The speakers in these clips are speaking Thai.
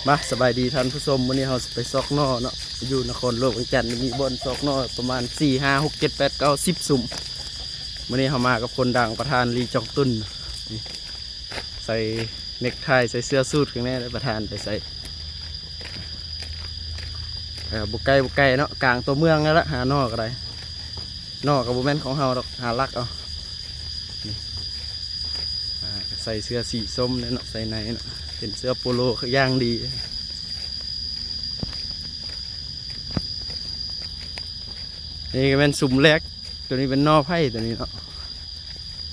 มาสบายดีท่านผู้ชมวันนี้เราไปซอกนอเนาะอยู่นครหลวงจันทร์มีบนซอกนอประมาณ4 5 6 7 8 9 10สุ่มวันนี้เรามากับคนดังประธานลีจองตุนใส่เน็กไทใส่เสื้อสูทกันแน่เลยประธานไปใส่บุกไก่เนาะกลางตัวเมืองนั่นแหละหานอกอะไรนอกกับบุแมนของเราหาลักเอาใส่เสื้อสีส้มเนาะใส่ในเนาะเป็นเสื้อโปโลย่างดีนี่ก็เป็นสุ่มแรกตัวนี้เป็นนอไผ่ตัวนี้เนาะ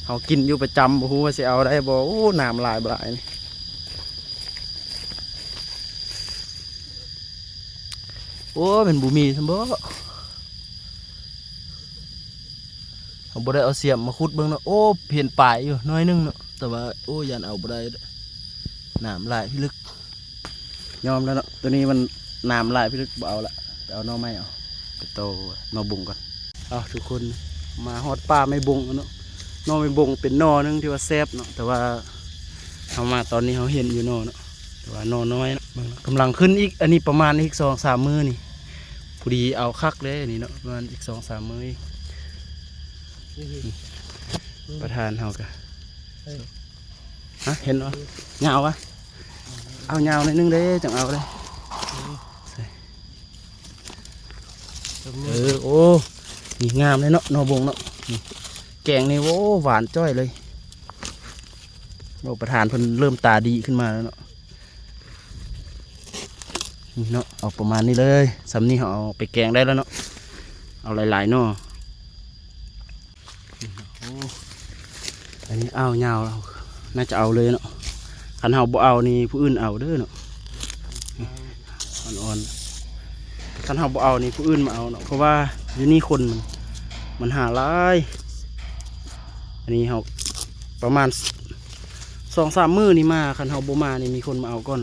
เขากินอยู่ประจำบ่ฮู้ว่าสิเอาได้บ่โอ้น้ำลายบ่ลายนี่โอ้เป็นบุมีซั่นบ่เขาบ่ได้เอาเสียมมาขุดเบิ่งเนาะโอ้เห็นปลายอยู่น้อยนึงเนาะแต่ว่าโอ้ยันเอาบ่ได้น้ำลายพี่ลึกยอมแล้วเนาะตัวนี้มันน้ำลายพี่ลึกบ่เอาละไปเอานอไม้เอาไปโตนอบุงก่อนเอาทุกคนมาฮอดป่าไม่บุงเนาะนอไม่บุงเป็นนอนึงที่ว่าแซ่บเนาะแต่ว่าเขามาตอนนี้เขาเห็นอยู่นอเนาะแต่ว่านอน้อยเนาะกำลังขึ้นอีกอันนี้ประมาณอีก2-3 มื้อนี่พอดีเอาคักเลยอันนี้เนาะประมาณอีก2-3 มื้อประธานเขากะฮะเห็นวะเงาวะเอาเงาหน่อยนึงเด้จังเอาเลยโอ้นี่งามเลยเนาะนอบงเนาะแกงนี่โอ้หวานจ้อยเลยเราประธานเพิ่นเริ่มตาดีขึ้นมาแล้วเนาะนี่เนาะเอาประมาณนี้เลยสำนี้เขาเอาไปแกงได้แล้วเนาะเอาหลายๆเนาะอันนี้เอาเงาเราน่าจะเอาเลยเนาะคันเฮาบ่เอานี่ผู้อื่นเอาเด้อเนาะอ่อนๆคันเฮาบ่เอานี่ผู้อื่นมาเอาเนาะเพราะว่าอยู่นี่คนมันหาหลายอันนี้เฮาประมาณ2-3 มื้อนี่มาคันเฮาบ่มานี่มีคนมาเอาก่อน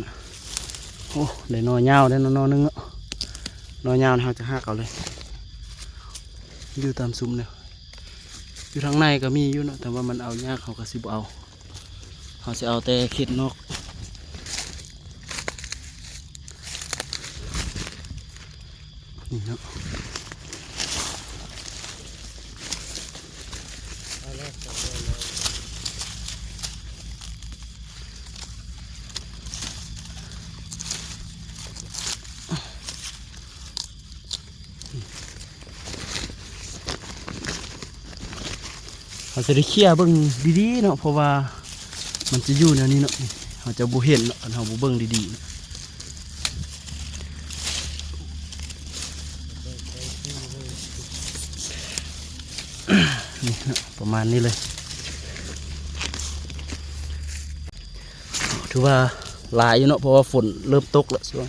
โอ้ได้นอเงาได้นอนึงเนาะนอเงาเฮาจะหักเอาเลยอยู่ตามซุ้มเนี่ยอยู่ทางในก็มีอยู่เนาะแต่ว่ามันเอายากเขาก็สิบ่เอาเขาจะเอาแต่เข็ดนอกนี่เนาะเขาจะได้เคี่ยเบิ่งดีๆเนาะเพราะว่ามันจะอยู่ในนี้เนาะเขาจะบ่เห็นเนาะเขาบ่เบิ่งดีๆนี่เนาะประมาณนี้เลยถือว่าหลายอยู่เนาะเพราะว่าฝนเริ่มตกแล้วช่วง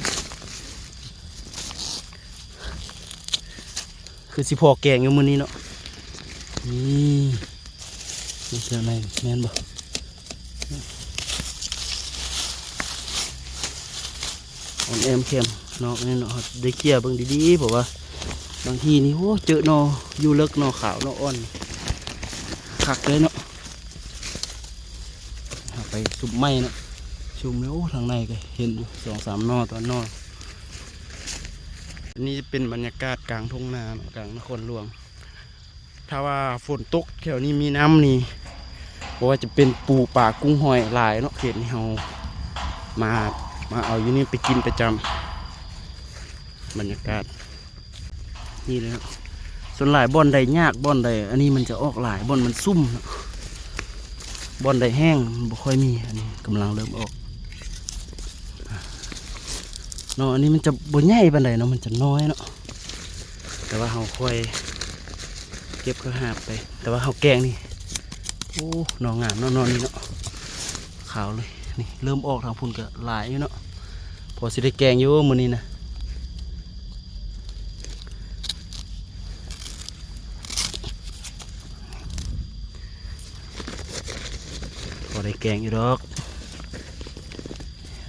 คือสิพอแกงอยู่มื้อนี้เนาะนี่เจ้าไหนแม่นบ่อมแอมเข้มนอกนี่เนาะได้เกี่ยเบิ่งดีๆเพราะว่าบางทีนี่โอ้เจอนออยู่เลิกนอขาวนออ่อนคักเลยเนาะไปซุบไม้เนาะชุมแล้วทางในก็เห็นอยู่2-3 นอตอนนออันนี้เป็นบรรยากาศกลางทุ่งนากลางนครหลวงถ้าว่าฝนตกแถวนี้มีน้ำนี่เพราะว่าจะเป็นปูป่ากุ้งหอยหลายเนาะเขตนี้เรามาเอาอยู่นี่ไปกินประจำบรรยากาศนี่เลยครับส่วนหลายบ่อนใดยากบ่อนใดอันนี้มันจะออกหลายบ่อนมันซุ่มบ่อนใดแห้งบ่ค่อยมีอันนี้กำลังเริ่มออกเนาะอันนี้มันจะบ่ใหญ่ปานใดเนาะมันจะน้อยเนาะแต่ว่าเราค่อยเก็บก็หาไปแต่ว่าเขาแกงนี่โอ้หนองงามนอนนี่เนาะขาวเลยนี่เริ่มออกทางพุ่นก็หลายอยู่เนาะพอสิได้แกงอยู่มื้อนี้นะพอได้แกงอยู่ดอก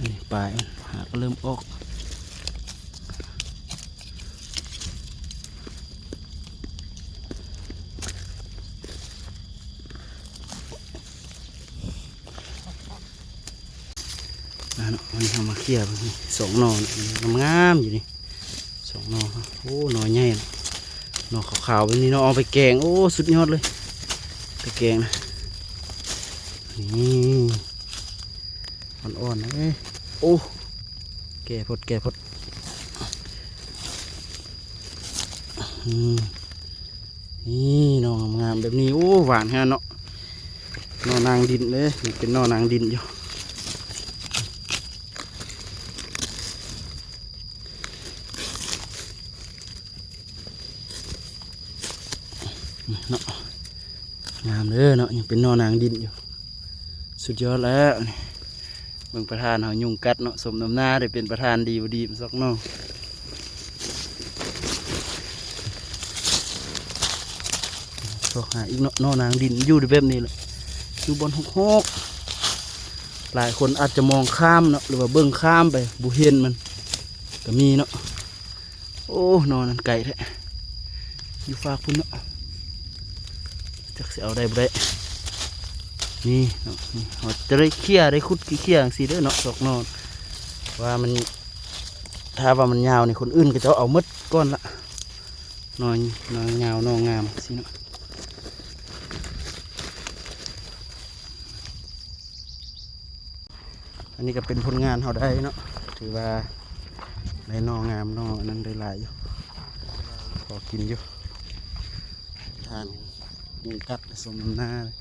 นี่ปลายหาก็เริ่มออกวันนี้เรามาเ ลี่ยนี่สองหนอนี่งามๆอยู่นี่สองหนอโอ้หนอใหญ่หนอขาวๆแบบนี้เนาะเอาไปแกงโอ้สุดยอดเลยไปแกงนะนี่อ่อนๆนะโอ้แก่พดนี่หนองามแบบนี้โอ้หวานฮะเนาะหนอนางดินเลยนี่เป็นหนอนางดินอยู่เนาะงามเลยเนาะยังเป็นหนอนางดินอยู่สุดยอดแล้วเบิ่งประธานเขายุงกัดเนาะสมน้ำหน้าได้เป็นประธานดีบ่ดีมันสักเนาะก็หาอีกเนาะนางดินอยู่ในแบบนี้แหละอยู่บนหกหลายคนอาจจะมองข้ามเนาะหรือว่าเบิ่งข้ามไปบุเห็นมันก็มีเนาะโอ้นอนนั่นไก่แท้อยู่ฝากพุ่นเนาะจักสิเอาได้บ่ได้นี่เนาะนี่เราจะได้เคี่ยได้คุดเคี่ยอย่างสีเด้อเนาะสอกนอนว่ามันถ้าว่ามันยาวนี่คนอื่นก็จะเอามดก้อนละนอนยาวนอนงามสิเนาะอันนี้ก็เป็นผลงานเขาได้เนาะถือว่าได้นองามนอนั้นได้หลายอยู่พอกินอยู่ทานยุงกัดสมน้ำหน้าเลย